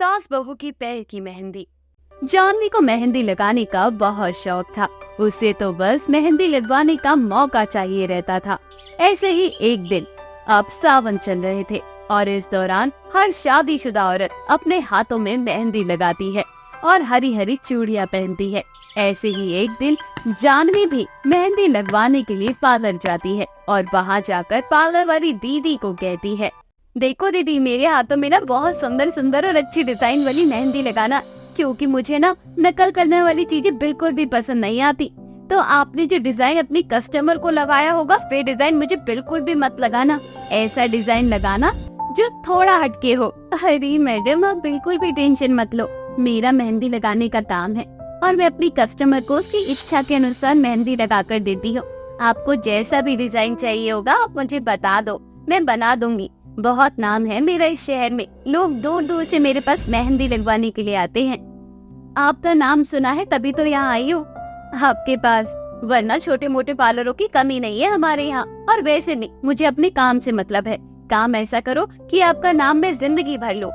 सास बहू की पैर की मेहंदी। जानवी को मेहंदी लगाने का बहुत शौक था। उसे तो बस मेहंदी लगवाने का मौका चाहिए रहता था। ऐसे ही एक दिन, अब सावन चल रहे थे और इस दौरान हर शादीशुदा औरत अपने हाथों में मेहंदी लगाती है और हरी हरी चूड़ियां पहनती है। ऐसे ही एक दिन जानवी भी मेहंदी लगवाने के लिए पार्लर जाती है और वहाँ जाकर पार्लर वाली दीदी को कहती है, देखो दीदी, मेरे हाथों में ना बहुत सुंदर सुंदर और अच्छी डिजाइन वाली मेहंदी लगाना, क्योंकि मुझे ना नकल करने वाली चीजें बिल्कुल भी पसंद नहीं आती। तो आपने जो डिजाइन अपनी कस्टमर को लगाया होगा, वे डिजाइन मुझे बिल्कुल भी मत लगाना। ऐसा डिजाइन लगाना जो थोड़ा हटके हो। अरे मैडम, आप बिल्कुल भी टेंशन मत लो, मेरा मेहंदी लगाने का काम है और मैं अपनी कस्टमर को उसकी इच्छा के अनुसार मेहंदी लगा कर देती हूँ। आपको जैसा भी डिजाइन चाहिए होगा आप मुझे बता दो, मैं बना दूंगी। बहुत नाम है मेरा इस शहर में, लोग दूर दूर से मेरे पास मेहंदी लगवाने के लिए आते हैं। आपका नाम सुना है तभी तो यहाँ आई हूँ आपके पास, वरना छोटे मोटे पार्लरों की कमी नहीं है हमारे यहाँ। और वैसे भी मुझे अपने काम से मतलब है। काम ऐसा करो कि आपका नाम मैं जिंदगी भर लूं।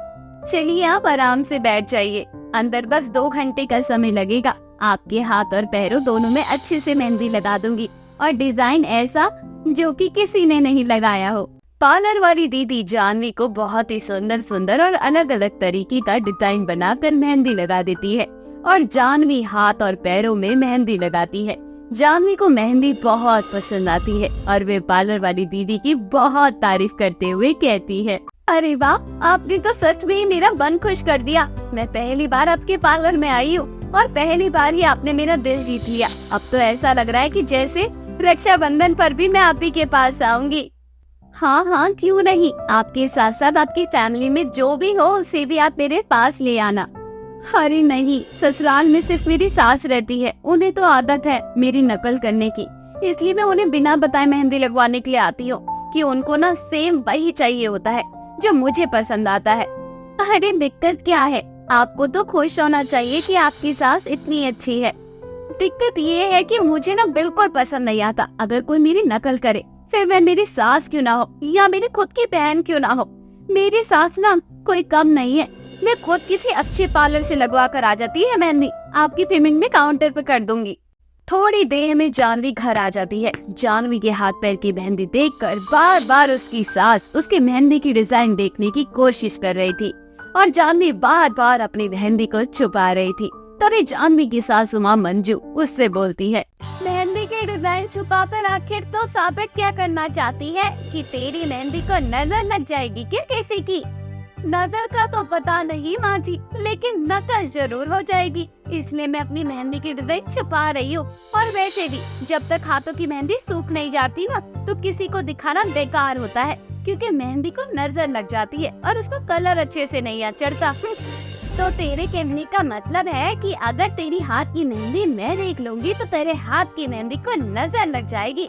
चलिए आप आराम से बैठ जाइए, अंदर बस 2 घंटे का समय लगेगा। आपके हाथ और पैरों दोनों में अच्छे से मेहंदी लगा दूंगी और डिजाइन ऐसा जो कि किसी ने नहीं लगाया हो। पार्लर वाली दीदी जानवी को बहुत ही सुंदर सुंदर और अलग अलग तरीके का डिजाइन बनाकर मेहंदी लगा देती है और जानवी हाथ और पैरों में मेहंदी लगाती है। जानवी को मेहंदी बहुत पसंद आती है और वे पार्लर वाली दीदी की बहुत तारीफ करते हुए कहती है, अरे वाह, आपने तो सच में ही मेरा मन खुश कर दिया। मैं पहली बार आपके पार्लर में आई हूँ और पहली बार ही आपने मेरा दिल जीत लिया। अब तो ऐसा लग रहा है कि जैसे रक्षाबंधन पर भी मैं आप ही के पास आऊंगी। हाँ हाँ, क्यों नहीं, आपके साथ साथ आपकी फैमिली में जो भी हो उसे भी आप मेरे पास ले आना। अरे नहीं, ससुराल में सिर्फ मेरी सास रहती है, उन्हें तो आदत है मेरी नकल करने की, इसलिए मैं उन्हें बिना बताए मेहंदी लगवाने के लिए आती हूँ कि उनको ना सेम वही चाहिए होता है जो मुझे पसंद आता है। अरे दिक्कत क्या है, आपको तो खुश होना चाहिए कि आपकी सास इतनी अच्छी है। दिक्कत ये है कि मुझे ना बिल्कुल पसंद नहीं आता अगर कोई मेरी नकल करे, फिर मैं मेरी सास क्यों ना हो या मेरी खुद की बहन क्यों ना हो। मेरी सास ना कोई कम नहीं है, मैं खुद किसी अच्छे पार्लर से लगवा कर आ जाती है मेहंदी, आपकी पेमेंट में काउंटर पर कर दूंगी। थोड़ी देर में जानवी घर आ जाती है। जानवी के हाथ पैर की मेहंदी देखकर बार बार उसकी सास उसकी मेहंदी की डिजाइन देखने की कोशिश कर रही थी और जानवी बार बार अपनी मेहंदी को छुपा रही थी। तभी जानवी की सासू माँ मंजू उससे बोलती है, मेहंदी के डिजाइन छुपाकर आखिर तो साबित क्या करना चाहती है कि तेरी मेहंदी को नजर लग जाएगी क्या किसी की? नजर का तो पता नहीं माँ जी, लेकिन नकल जरूर हो जाएगी, इसलिए मैं अपनी मेहंदी की डिजाइन छुपा रही हूँ। और वैसे भी जब तक हाथों की मेहंदी सूख नहीं जाती ना, तो किसी को दिखाना बेकार होता है, क्योंकि मेहंदी को नजर लग जाती है और उसको कलर अच्छे से नहीं चढ़ता। तो तेरे कहने का मतलब है कि अगर तेरी हाथ की मेहंदी मैं देख लूंगी तो तेरे हाथ की मेहंदी को नजर लग जाएगी।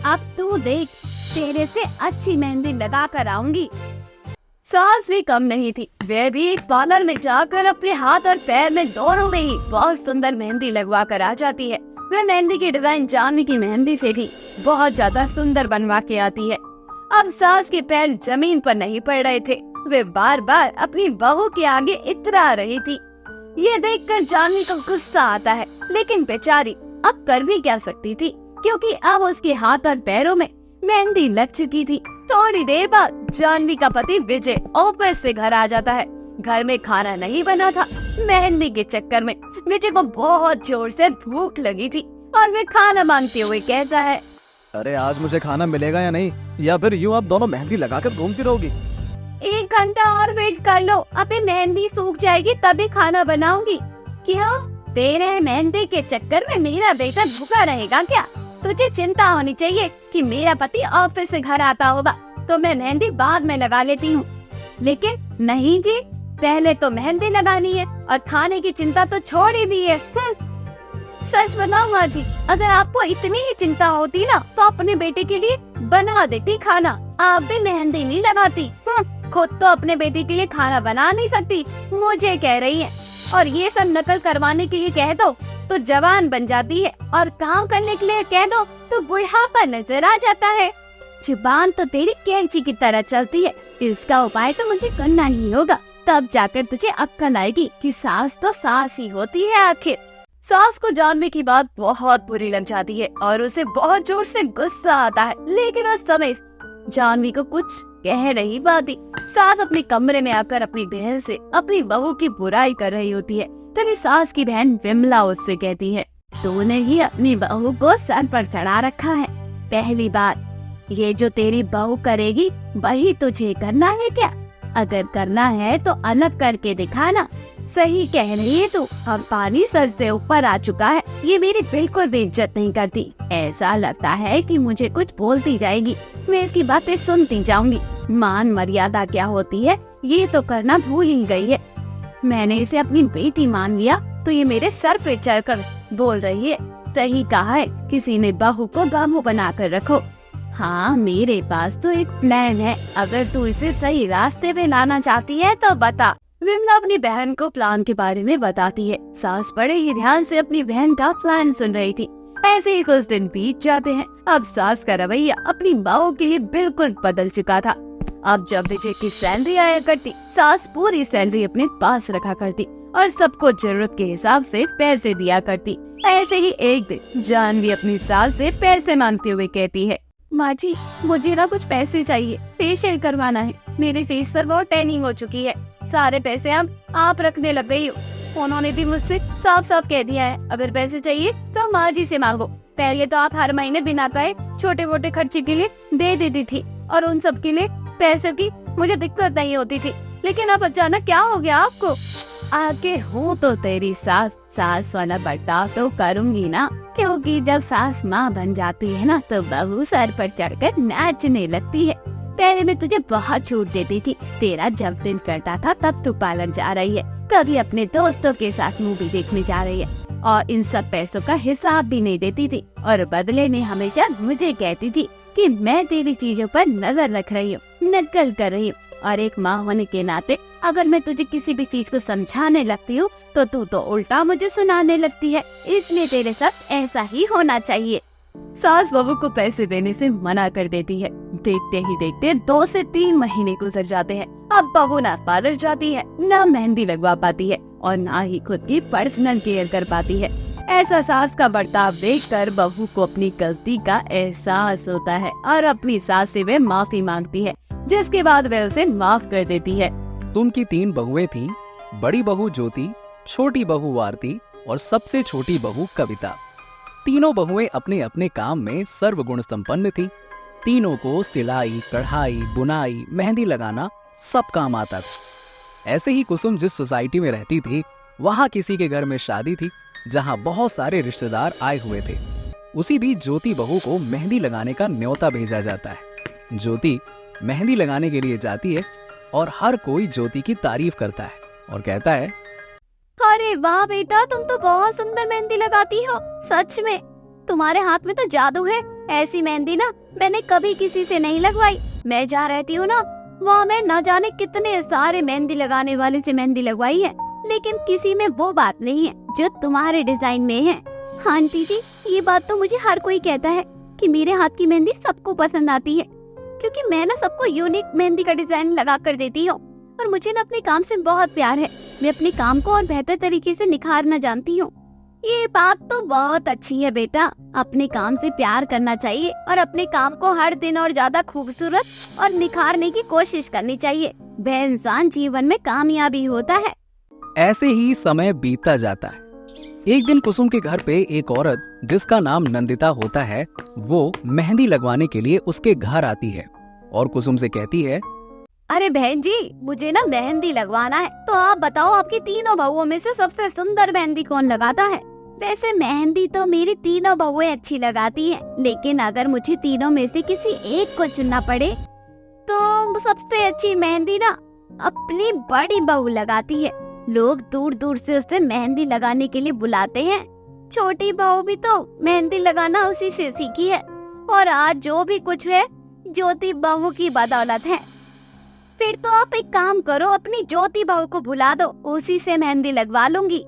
अब तू देख, तेरे से अच्छी मेहंदी लगा कर आऊंगी। सास भी कम नहीं थी, वह भी एक पार्लर में जाकर अपने हाथ और पैर में दोनों में ही बहुत सुंदर मेहंदी लगवा कर आ जाती है। वह मेहंदी की डिजाइन जानवी की मेहंदी से भी बहुत ज्यादा सुंदर बनवा के आती है। अब सास के पैर जमीन पर नहीं पड़ रहे थे, वे बार बार अपनी बहू के आगे इतरा रही थी। ये देखकर जानवी को गुस्सा आता है, लेकिन बेचारी अब कर भी क्या सकती थी, क्योंकि अब उसके हाथ और पैरों में मेहंदी लग चुकी थी। थोड़ी देर बाद जानवी का पति विजय ऑफिस से घर आ जाता है। घर में खाना नहीं बना था। मेहंदी के चक्कर में विजय को बहुत जोर से भूख लगी थी और वे खाना मांगते हुए कहता है, अरे आज मुझे खाना मिलेगा या नहीं, या फिर यूँ आप दोनों मेहंदी लगाकर घूमती रहोगी? 1 घंटा और वेट कर लो, अभी मेहंदी सूख जाएगी तभी खाना बनाऊंगी। क्यों, तेरे मेहंदी के चक्कर में मेरा बेटा भूखा रहेगा क्या? तुझे चिंता होनी चाहिए कि मेरा पति ऑफिस से घर आता होगा तो मैं मेहंदी बाद में लगा लेती हूँ। लेकिन नहीं जी, पहले तो मेहंदी लगानी है और खाने की चिंता तो छोड़ ही दी है। सच बताऊं माँ जी, अगर आपको इतनी ही चिंता होती ना तो अपने बेटे के लिए बना देती खाना, आप भी मेहंदी नहीं लगाती। खुद तो अपने बेटे के लिए खाना बना नहीं सकती, मुझे कह रही है। और ये सब नकल करवाने के लिए कह दो तो जवान बन जाती है और काम करने के लिए कह दो तो बुढ़ापा नजर आ जाता है। जुबान तो तेरी कैंची की तरह चलती है, इसका उपाय तो मुझे करना ही होगा, तब जाकर तुझे अक्कल आएगी कि सास तो सास ही होती है आखिर। सास को जानवी की बात बहुत बुरी लग जाती है और उसे बहुत जोर से गुस्सा आता है, लेकिन उस समय जानवी को कुछ कह नहीं पाती। सास अपने कमरे में आकर अपनी बहन से अपनी बहू की बुराई कर रही होती है। तभी सास की बहन विमला उससे कहती है, तूने ही अपनी बहू को सर पर चढ़ा रखा है। पहली बात, ये जो तेरी बहू करेगी वही तुझे करना है क्या? अगर करना है तो अलग करके दिखाना। सही कह रही है तू, अब पानी सर से ऊपर आ चुका है। ये मेरी बिल्कुल भी इज्जत नहीं करती। ऐसा लगता है कि मुझे कुछ बोलती जाएगी, मैं इसकी बातें सुनती जाऊंगी। मान मर्यादा क्या होती है ये तो करना भूल ही गई है। मैंने इसे अपनी बेटी मान लिया तो ये मेरे सर पे चढ़कर बोल रही है। सही कहा है, किसी ने बहू को बहू बना कर रखो। हाँ, मेरे पास तो एक प्लान है, अगर तू इसे सही रास्ते पे लाना चाहती है तो बता। विमला अपनी बहन को प्लान के बारे में बताती है। सास बड़े ही ध्यान से अपनी बहन का प्लान सुन रही थी। ऐसे ही कुछ दिन बीत जाते हैं। अब सास का रवैया अपनी बहू के लिए बिल्कुल बदल चुका था। अब जब विजय की सैलरी आया करती, सास पूरी सैलरी अपने पास रखा करती और सबको जरूरत के हिसाब से पैसे दिया करती। ऐसे ही एक दिन जानवी अपनी सास से पैसे मांगते हुए कहती है, माँ जी मुझे ना कुछ पैसे चाहिए, फेशियल करवाना है। मेरे फेस पर बहुत टैनिंग हो चुकी है। सारे पैसे अब आप रखने लग गई हो। उन्होंने भी मुझसे साफ साफ कह दिया है, अगर पैसे चाहिए तो माँ जी से मांगो। पहले तो आप हर महीने बिना कहे छोटे मोटे खर्चे के लिए दे देती थी और उन सब के लिए पैसों की मुझे दिक्कत नहीं होती थी, लेकिन अब अचानक क्या हो गया आपको? आगे हूँ तो तेरी सास वाला बर्ताव तो करूँगी ना, क्योंकि जब सास माँ बन जाती है ना तो बहू सर पर चढ़कर नाचने लगती है। पहले मैं तुझे बहुत छूट देती थी, तेरा जब दिल करता था तब तू पार्लर जा रही है, कभी अपने दोस्तों के साथ मूवी देखने जा रही है और इन सब पैसों का हिसाब भी नहीं देती थी और बदले में हमेशा मुझे कहती थी कि मैं तेरी चीजों पर नजर रख रही हूँ, नकल कर रही हूँ। और एक माँ होने के नाते अगर मैं तुझे किसी भी चीज को समझाने लगती हूँ तो तू तो उल्टा मुझे सुनाने लगती है, इसलिए तेरे साथ ऐसा ही होना चाहिए। सास बहू को पैसे देने से मना कर देती है। देखते ही देखते 2 से 3 महीने गुजर जाते हैं। अब बहू ना पार्लर जाती है, ना मेहंदी लगवा पाती है और ना ही खुद की पर्सनल केयर कर पाती है। ऐसा सास का बर्ताव देखकर बहू को अपनी गलती का एहसास होता है और अपनी सास से वह माफी मांगती है, जिसके बाद वह उसे माफ कर देती है। उनकी 3 बहुएं थीं, बड़ी बहू ज्योति, छोटी बहू आरती और सबसे छोटी बहू कविता। तीनों बहुएं अपने अपने काम में सर्वगुण संपन्न थीं। तीनों को सिलाई, कढ़ाई, बुनाई, मेहंदी लगाना सब काम आता था। ऐसे ही कुसुम जिस सोसाइटी में रहती थी, वहाँ किसी के घर में शादी थी जहाँ बहुत सारे रिश्तेदार आए हुए थे। उसी बीच ज्योति बहू को मेहंदी लगाने का न्योता भेजा जाता है। ज्योति मेहंदी लगाने के लिए जाती है और हर कोई ज्योति की तारीफ करता है और कहता है, अरे वाह बेटा, तुम तो बहुत सुंदर मेहंदी लगाती हो। सच में तुम्हारे हाथ में तो जादू है। ऐसी मेहंदी ना मैंने कभी किसी से नहीं लगवाई। मैं जहाँ रहती हूँ ना, वहाँ मैं न जाने कितने सारे मेहंदी लगाने वाले से मेहंदी लगवाई है, लेकिन किसी में वो बात नहीं है जो तुम्हारे डिजाइन में है। हाँ आंटी जी, ये बात तो मुझे हर कोई कहता है कि मेरे हाथ की मेहंदी सबको पसंद आती है, क्योंकि मैं ना सबको यूनिक मेहंदी का डिजाइन लगा कर देती हूँ। और मुझे ना अपने काम से बहुत प्यार है। मैं अपने काम को और बेहतर तरीके से निखारना जानती हूँ। ये बात तो बहुत अच्छी है बेटा, अपने काम से प्यार करना चाहिए और अपने काम को हर दिन और ज्यादा खूबसूरत और निखारने की कोशिश करनी चाहिए। वह इंसान जीवन में कामयाबी होता है। ऐसे ही समय बीतता जाता है। एक दिन कुसुम के घर पे एक औरत जिसका नाम नंदिता होता है, वो मेहंदी लगवाने के लिए उसके घर आती है और कुसुम से कहती है, अरे बहन जी, मुझे ना मेहंदी लगवाना है, तो आप बताओ आपकी तीनों बहुओं में से सबसे सुंदर मेहंदी कौन लगाता है? वैसे मेहंदी तो मेरी तीनों बहुएं अच्छी लगाती हैं, लेकिन अगर मुझे तीनों में से किसी एक को चुनना पड़े तो सबसे अच्छी मेहंदी ना अपनी बड़ी बहू लगाती है। लोग दूर दूर से उसे मेहंदी लगाने के लिए बुलाते हैं। छोटी बहू भी तो मेहंदी लगाना उसी से सीखी है और आज जो भी कुछ है ज्योति बहू की बदौलत है। फिर तो आप एक काम करो, अपनी ज्योति बहू को बुला दो, उसी से मेहंदी लगवा लूंगी।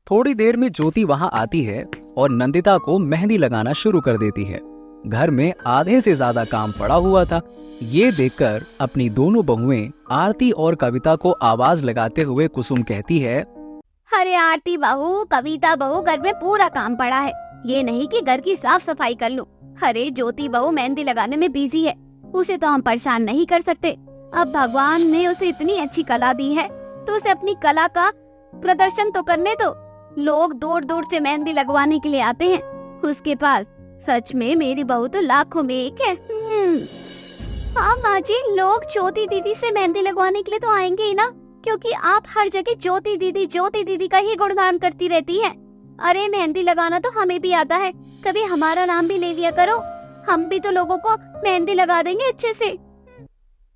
थोड़ी देर में ज्योति वहाँ आती है और नंदिता को मेहंदी लगाना शुरू कर देती है। घर में आधे से ज्यादा काम पड़ा हुआ था। ये देखकर अपनी दोनों बहुएं आरती और कविता को आवाज लगाते हुए कुसुम कहती है, अरे आरती बहू, कविता बहू, घर में पूरा काम पड़ा है, ये नहीं कि घर की साफ सफाई कर लूं। अरे ज्योति बहू मेहंदी लगाने में बिजी है, उसे तो हम परेशान नहीं कर सकते। अब भगवान ने उसे इतनी अच्छी कला दी है तो उसे अपनी कला का प्रदर्शन तो करने दो। लोग दूर दूर से मेहंदी लगवाने के लिए आते हैं उसके पास। सच में मेरी बहू तो लाखों में एक है। हाँ माँ जी, लोग ज्योति दीदी से मेहंदी लगवाने के लिए तो आएंगे ही ना, क्योंकि आप हर जगह ज्योति दीदी का ही गुणगान करती रहती हैं। अरे मेहंदी लगाना तो हमें भी आता है, कभी हमारा नाम भी ले लिया करो, हम भी तो लोगों को मेहंदी लगा देंगे अच्छे से।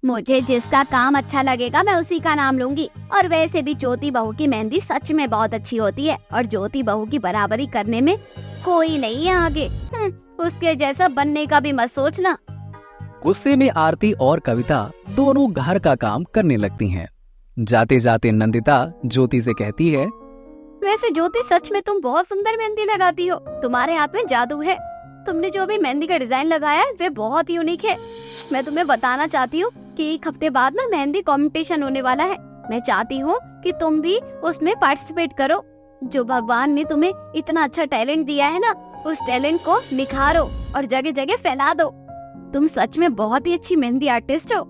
मुझे जिसका काम अच्छा लगेगा मैं उसी का नाम लूंगी। और वैसे भी ज्योति बहू की मेहंदी सच में बहुत अच्छी होती है और ज्योति बहू की बराबरी करने में कोई नहीं है आगे। उसके जैसा बनने का भी मत सोचना। गुस्से में आरती और कविता दोनों घर का काम करने लगती हैं। जाते जाते नंदिता ज्योति से कहती है, वैसे ज्योति सच में तुम बहुत सुंदर मेहंदी लगाती हो, तुम्हारे हाथ में जादू है। तुमने जो भी मेहंदी का डिजाइन लगाया है वे बहुत यूनिक है। मैं तुम्हें बताना चाहती हूँ कि एक हफ्ते बाद ना मेहंदी कंपटीशन होने वाला है। मैं चाहती हूँ कि तुम भी उसमें पार्टिसिपेट करो। जो भगवान ने तुम्हें इतना अच्छा टैलेंट दिया है ना, उस टैलेंट को निखारो और जगह जगह फैला दो। तुम सच में बहुत ही अच्छी मेहंदी आर्टिस्ट हो।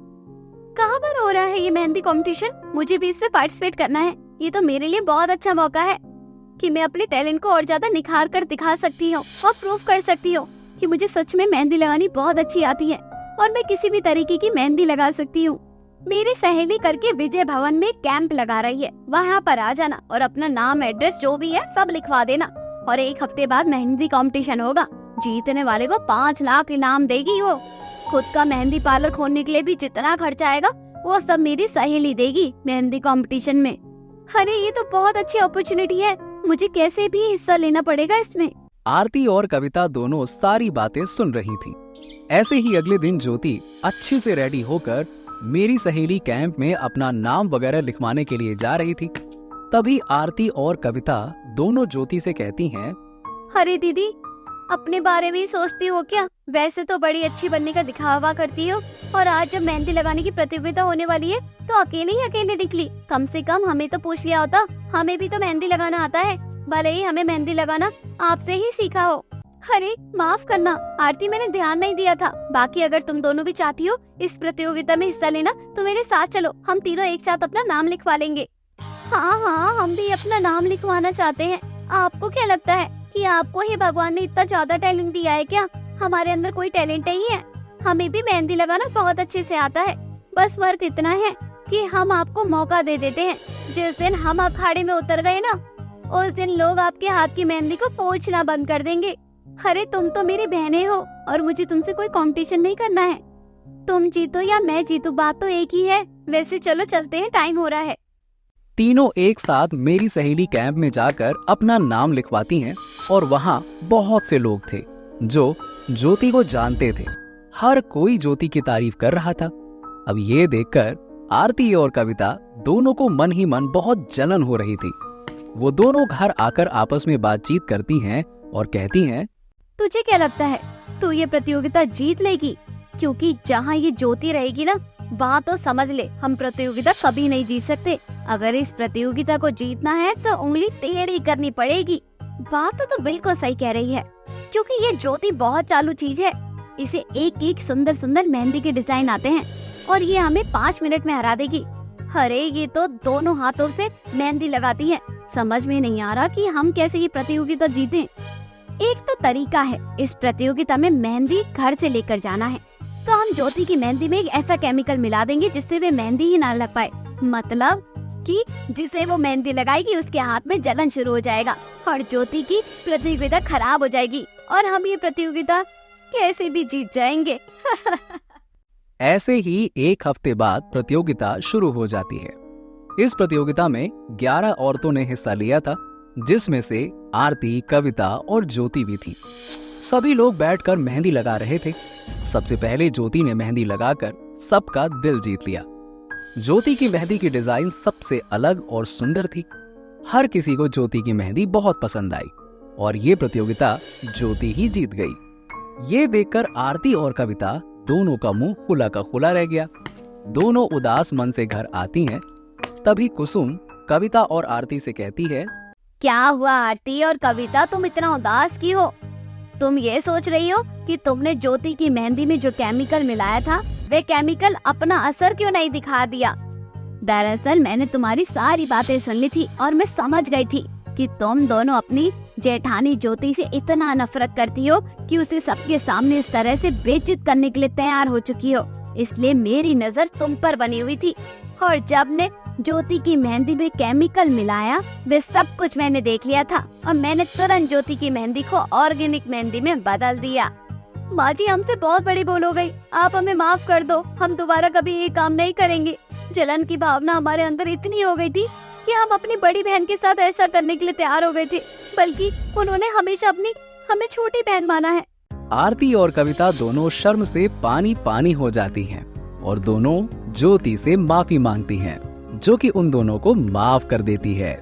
कहाँ पर हो रहा है ये मेहंदी कंपटीशन? मुझे भी इसमें पार्टिसिपेट करना है। ये तो मेरे लिए बहुत अच्छा मौका है कि मैं अपने टैलेंट को और ज्यादा निखार कर दिखा सकती हूँ और प्रूव कर सकती हूँ कि मुझे सच में मेहंदी लगानी बहुत अच्छी आती है और मैं किसी भी तरीके की मेहंदी लगा सकती हूँ। मेरी सहेली करके विजय भवन में कैंप लगा रही है, वहाँ पर आ जाना और अपना नाम, एड्रेस जो भी है सब लिखवा देना। और एक हफ्ते बाद मेहंदी कंपटीशन होगा। जीतने वाले को 5 लाख इनाम देगी वो। खुद का मेहंदी पार्लर खोलने के लिए भी जितना खर्चा आएगा वो सब मेरी सहेली देगी मेहंदी कंपटीशन में। अरे ये तो बहुत अच्छी अपॉर्चुनिटी है, मुझे कैसे भी हिस्सा लेना पड़ेगा इसमें। आरती और कविता दोनों सारी बातें सुन रही थीं। ऐसे ही अगले दिन ज्योति अच्छे से रेडी होकर मेरी सहेली कैंप में अपना नाम वगैरह लिखवाने के लिए जा रही थी। तभी आरती और कविता दोनों ज्योति से कहती हैं, अरे दीदी, अपने बारे में ही सोचती हो क्या? वैसे तो बड़ी अच्छी बनने का दिखावा करती हो और आज जब मेहंदी लगाने की प्रतियोगिता होने वाली है तो अकेले ही अकेले निकली। कम से कम हमें तो पूछ लिया होता, हमें भी तो मेहंदी लगाना आता है। भले ही हमें मेहंदी लगाना आपसे ही सीखा हो। अरे माफ करना आरती, मैंने ध्यान नहीं दिया था। बाकी अगर तुम दोनों भी चाहती हो इस प्रतियोगिता में हिस्सा लेना तो मेरे साथ चलो, हम तीनों एक साथ अपना नाम लिखवा लेंगे। हाँ, हम भी अपना नाम लिखवाना चाहते हैं। आपको क्या लगता है कि आपको ही भगवान ने इतना ज्यादा टैलेंट दिया है क्या? हमारे अंदर कोई टैलेंट नहीं है। हमें भी मेहंदी लगाना बहुत अच्छे से आता है। बस फर्क इतना है कि हम आपको मौका दे देते हैं। जिस दिन हम अखाड़े में उतर गए ना, उस दिन लोग आपके हाथ की मेहंदी को पोंछना बंद कर देंगे। अरे तुम तो मेरी बहनें हो और मुझे तुमसे कोई कंपटीशन नहीं करना है। तुम जीतो या मैं जीतूं, बात तो एक ही है। वैसे चलो चलते हैं, टाइम हो रहा है। तीनों एक साथ मेरी सहेली कैंप में जाकर अपना नाम लिखवाती हैं और वहाँ बहुत से लोग थे जो ज्योति को जानते थे। हर कोई ज्योति की तारीफ कर रहा था। अब ये देखकर आरती और कविता दोनों को मन ही मन बहुत जलन हो रही थी। वो दोनों घर आकर आपस में बातचीत करती हैं और कहती हैं, तुझे क्या लगता है तू ये प्रतियोगिता जीत लेगी? क्योंकि जहाँ ये ज्योति रहेगी ना, बात तो समझ ले, हम प्रतियोगिता कभी नहीं जीत सकते। अगर इस प्रतियोगिता को जीतना है तो उंगली टेढ़ी करनी पड़ेगी। बात तो बिल्कुल सही कह रही है, क्योंकि ये ज्योति बहुत चालू चीज है। इसे एक एक सुंदर सुंदर मेहंदी के डिजाइन आते हैं और ये हमें 5 मिनट में हरा देगी। अरे ये तो दोनों हाथों से मेहंदी लगाती है। समझ में नहीं आ रहा कि हम कैसे ये प्रतियोगिता जीतें। एक तो तरीका है, इस प्रतियोगिता में मेहंदी घर से लेकर जाना है। तो हम ज्योति की मेहंदी में एक ऐसा केमिकल मिला देंगे जिससे वे मेहंदी ही ना लग पाए। मतलब कि जिसे वो मेहंदी लगाएगी उसके हाथ में जलन शुरू हो जाएगा और ज्योति की प्रतियोगिता खराब हो जाएगी और हम ये प्रतियोगिता कैसे भी जीत जाएंगे। ऐसे ही एक हफ्ते बाद प्रतियोगिता शुरू हो जाती है। इस प्रतियोगिता में 11 औरतों ने हिस्सा लिया था, जिसमें से आरती, कविता और ज्योति भी थी। सभी लोग बैठकर मेहंदी लगा रहे थे। सबसे पहले ज्योति ने मेहंदी लगाकर सबका दिल जीत लिया। ज्योति की मेहंदी की डिजाइन सबसे अलग और सुंदर थी। हर किसी को ज्योति की मेहंदी बहुत पसंद आई और ये प्रतियोगिता ज्योति ही जीत गई। ये देखकर आरती और कविता दोनों का मुंह खुला का खुला रह गया। दोनों उदास मन से घर आती हैं। तभी कुसुम कविता और आरती से कहती है, क्या हुआ आरती और कविता, तुम इतना उदास क्यों हो? तुम ये सोच रही हो कि तुमने ज्योति की मेहंदी में जो केमिकल मिलाया था वे केमिकल अपना असर क्यों नहीं दिखा दिया? दरअसल मैंने तुम्हारी सारी बातें सुन ली थी और मैं समझ गई थी कि तुम दोनों अपनी जेठानी ज्योति से इतना नफरत करती हो कि उसे सबके सामने इस तरह से बेइज्जत करने के लिए तैयार हो चुकी हो। इसलिए मेरी नजर तुम पर बनी हुई थी और जब ने ज्योति की मेहंदी में केमिकल मिलाया वे सब कुछ मैंने देख लिया था और मैंने तुरंत ज्योति की मेहंदी को ऑर्गेनिक मेहंदी में बदल दिया। माँ जी, हमसे बहुत बड़ी भूल हो गई, आप हमें माफ कर दो। हम दोबारा कभी ये काम नहीं करेंगे। जलन की भावना हमारे अंदर इतनी हो गई थी कि हम अपनी बड़ी बहन के साथ ऐसा करने के लिए तैयार हो गए थे, बल्कि उन्होंने हमेशा हमें छोटी बहन माना है। आरती और कविता दोनों शर्म से पानी पानी हो जाती हैं और दोनों ज्योति से माफी मांगती हैं, जो कि उन दोनों को माफ कर देती है।